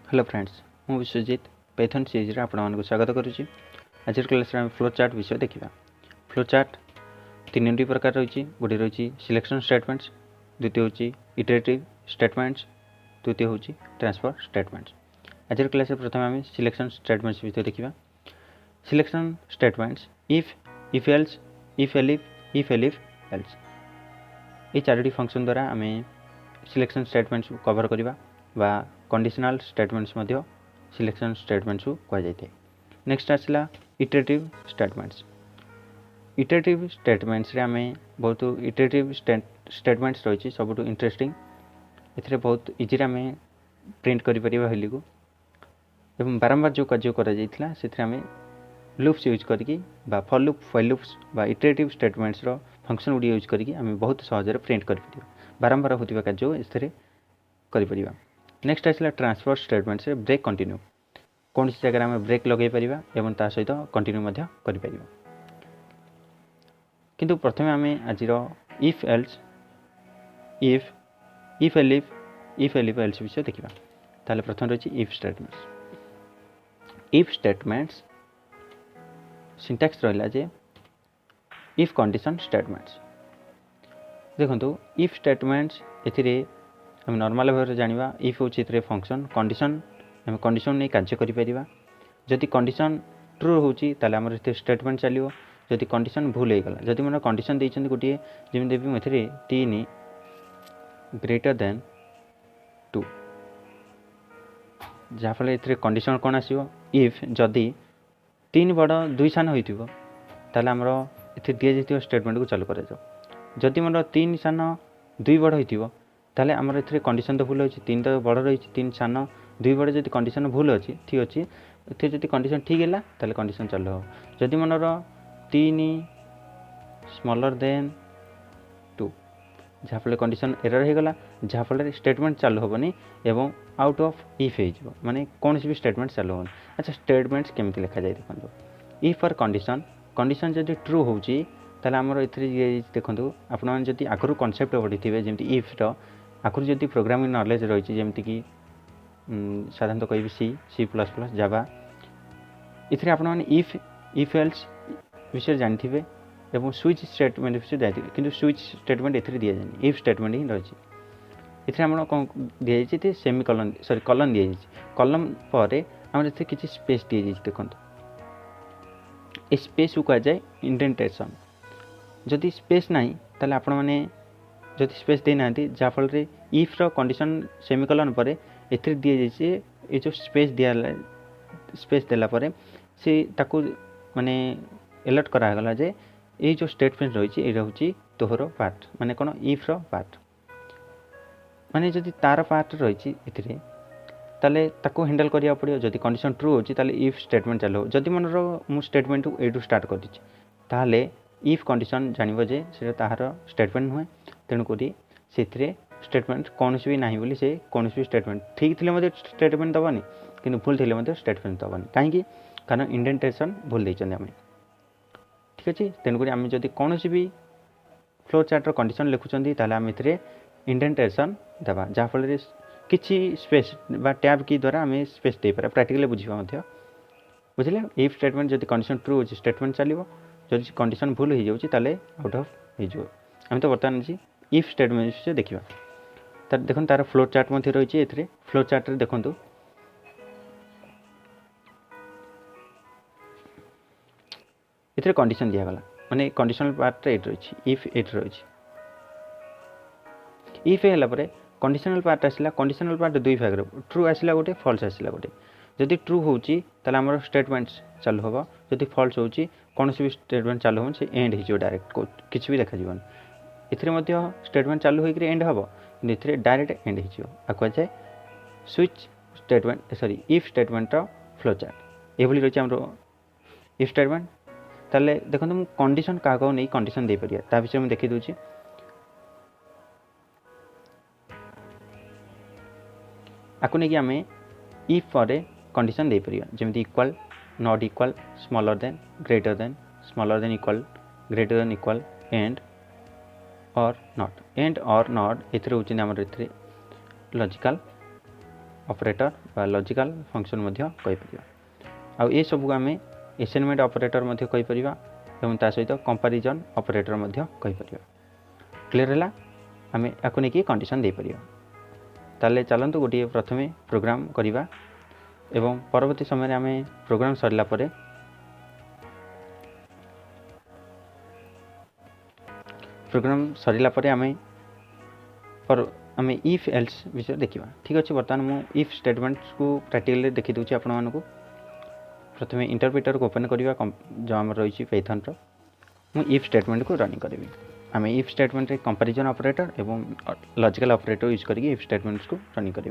Hello friends, मु Vishwajeet Python series रे आपन स्वागत करुच्ची। आज क्लास रे फ्लो चार्ट विषय देखा। फ्लो चार्ट तीन प्रकार रही। गोटे रही सिलेक्शन स्टेटमेंट्स, द्वितीय हूँ इटरेटिव स्टेटमेंट्स, तृतीय हूँ ट्रांसफर स्टेटमेंट्स। आज क्लास प्रथम आम सिलेक्शन स्टेटमेंट्स विषय देखा। Selection statements if else, if elif else, ये चारोटी फंक्शन द्वारा आम सिलेक्शन स्टेटमेंट्स कवर करवा बा कंडीशनल स्टेटमेंट्स मध्य सिलेक्शन स्टेटमेंट्स को कह जाए। नेक्स्ट आसला इटरेटिव स्टेटमेंट्स। इटरेटिव स्टेटमेंट्स रे आमे बहुत इटरेटिव स्टेटमेंट्स रही। सबुठ इंटरेस्टिंग ए बहुत इजी आमे प्रिंट करि परिबा वैल्यू को एवं बारंबार जो कार्य करा जाइथिला सेथरे आमे लूप्स यूज करके बा फॉर लूप, व्हाइल लूप्स बा इटरेटिव स्टेटमेंट्स रो फंक्शन गुडी यूज करके आमे बहुत सहज रे प्रिंट करि परिबा। बारंबार होतिबा कार्य एथरे करि परिबा। नेक्स्ट आसला ट्रांसफर स्टेटमेंट्स रे ब्रेक कंटिन्यू, कौन सी जगह में ब्रेक लगे परिबा एवं ता सहित कंटिन्यू मध्य करि परिबा। किंतु प्रथमे आमे आजिरो if else, if elif else विषय देखिबा। ताले प्रथम रही if statements. If statements syntax रहिला जे इफ कंडीशन स्टेटमेंट्स। देखंतु इफ स्टेटमेंट्स एथिरे हम नॉर्मल भाव जानिबा। इफ होची एथिरे फंक्शन कंडीशन, हम कंडीशन नहीं कार्य करि परिबा। जदि कंडीशन ट्रू होची ताले हमर एथे स्टेटमेंट चलियो। जदि कंडीशन भूल हे गला, जदि मन कंडीशन दैछन गोटे जेमि देबी एथिरे 3 ग्रेटर देन 2, जा फले एथिरे कंडीशन कोन आसीबो इफ जदि 3 बड़ 2 सान होइतिबो ताले हमर एथे दिया जैतिबो स्टेटमेंट को चालू करे जाओ। जदि मन 3 सान 2 बड़ होइतिबो ताले हमर एथिरे कंडीशन तो भूल होछि, 3 तो बड़ रही, 3 सान 2 बड़ जदि कंडीशन भूल अछि ठीक अछि। एथे जदि कंडीशन ठीक हैला ताले कंडीशन चालू हो। जदि मनर 3 स्मॉलर देन 2 जहाँ फल कंडीशन एरर हो गला, जहाँ फल स्टेटमेंट चालू होबनी एवं आउट ऑफ इफ हो माने कौन भी स्टेटमेंट चालू होबनी। अच्छा, स्टेटमेंट्स केमती लिखा जाए देखो। इफ फॉर कंडीशन, कंडीशन जदि ट्रू होची ताले हमर एथिरे देखंतु आपण मन जदि आगरु कांसेप्ट पढिथिबे जेमति इफ रो आगरु जदि प्रोग्रामिंग नॉलेज रही जेमति कि साधारणतः कहि सी प्लस प्लस जावा, इथरे आपण मन इफ एल्स विषय जानथिबे एवं स्विच स्टेटमेंट विषय जानथिबे। किंतु स्विच स्टेटमेंट एथिरे दिया जानी, इफ स्टेटमेंट ही रही। इथरे हमन कोन दिया जाय थे सेमी कॉलन, सॉरी कॉलन दिया जाय। कॉलम पर हमर एथे किछि स्पेस दिया जाय देखंतु। ए स्पेस को कह जाय इंडेंटेशन। जदि स्पेस नाही ताले आपण माने जदि स्पेस दे नांती जा फल रे इफ रो कंडीशन सेमीकोलन पर एथिरे दिया जाइसे ए जो स्पेस दिया स्पेस देला पर से ताकू माने अलर्ट करा गला जे ए जो स्टेटमेंट रही ए रहउची तोहरो पार्ट, माने कोन इफ रो पार्ट। माने जदि तार पार्ट रही एथिरे ताले ताकू हैंडल करिया पड़ियो। जदि कंडीशन ट्रू होची ताले इफ स्टेटमेंट चालो। जदि मनरो मु स्टेटमेंट एडू स्टार्ट कर दिछि ताले इफ कंडीशन जानिबो जे से ताहार स्टेटमेंट हुए, तेणु करी से स्टेटमेंट कौन भी ना बोली से कौन भी स्टेटमेंट ठीक थे मत स्टेटमेंट दबानी, कि भूल थे मत स्टेटमेंट दबानी। कहीं कारण इंडेंटेशन भूल देते आम, ठीक अच्छे। तेणुक आम जब कौन भी फ्लो चार्टर कंडीशन लिखुंट ताले आम ए इंडेंटेशन देवा, जहाँफल किसी स्पेस बा टैब की द्वारा आम स्पेस दे पारे। प्रैक्टिकली बुझा बुझे। इफ स्टेटमेंट जब कंडीशन ट्रू हो स्टेटमेंट चलो, जब कंडीशन भूल हो जाए आउट ऑफ हो। आम तो बर्तमान इफ स्टेटमेंट विषय देखा। तार देखो तार फ्लो चार्ट मध्य रही है। फ्लो चार्ट देखो ये कंडीशन दिगला, माने कंडीशनल पार्ट एट रही इफ एट रही। इफ है कंडीशनल पार्ट आसला, कंडीशनल पार्ट दुई भाग, ट्रू आसला गोटे, फॉल्स आसला गोटे। जदि ट्रू होची ताले हमर स्टेटमेंट्स चालू होबो, जदि फॉल्स होची कौन भी स्टेटमेंट चालू हो से एंड हो डायरेक्ट किसी भी देखा जीवन। एथिरे मध्य स्टेटमेंट चालू होकर एंड हम, कि डायरेक्ट एंड हो जाए switch statement, sorry if statement flow chart ये रही है इफ स्टेटमेंट। ताले देखो मुझे कंडीशन क्या नहीं कंडीशन दे पारिया ता विषय में देखी दूची। आपको नहीं कि आम इफ पर कंडीशन दे पारिया जेमती equal, not equal, smaller than, greater than, smaller than equal, greater than equal, and or not. And or not एथरे होची हमर एथरे लॉजिकल ऑपरेटर बा लॉजिकल फंक्शन मध्य कहि परिबा आ ए सब को हमें असाइनमेंट ऑपरेटर मध्य कहि परिबा एवं ता सहित कंपैरिजन ऑपरेटर मध्य कहि परिबा क्लियर हैला हमें याको नेकी कंडीशन दे परिबा ताले चलंतु गोटे प्रथमे प्रोग्राम करिबा एवं परवर्ती समय हमें प्रोग्राम सरला परे प्रोग्राम सरिला परे हमें इफ एल्स विषय देखिबा ठीक अछि वर्तमान मु इफ स्टेटमेंट्स को प्रैक्टिकली देखि दोछि आपण मानको प्रथमे इंटरप्रेटर को ओपन करिबा जो हम रहिछि पाइथन रो मु इफ स्टेटमेंट को रनिंग करिबी हमें इफ स्टेटमेंट रे कंपैरिजन ऑपरेटर एवं लॉजिकल ऑपरेटर यूज करके इफ स्टेटमेंट्स को रनिंग करिबा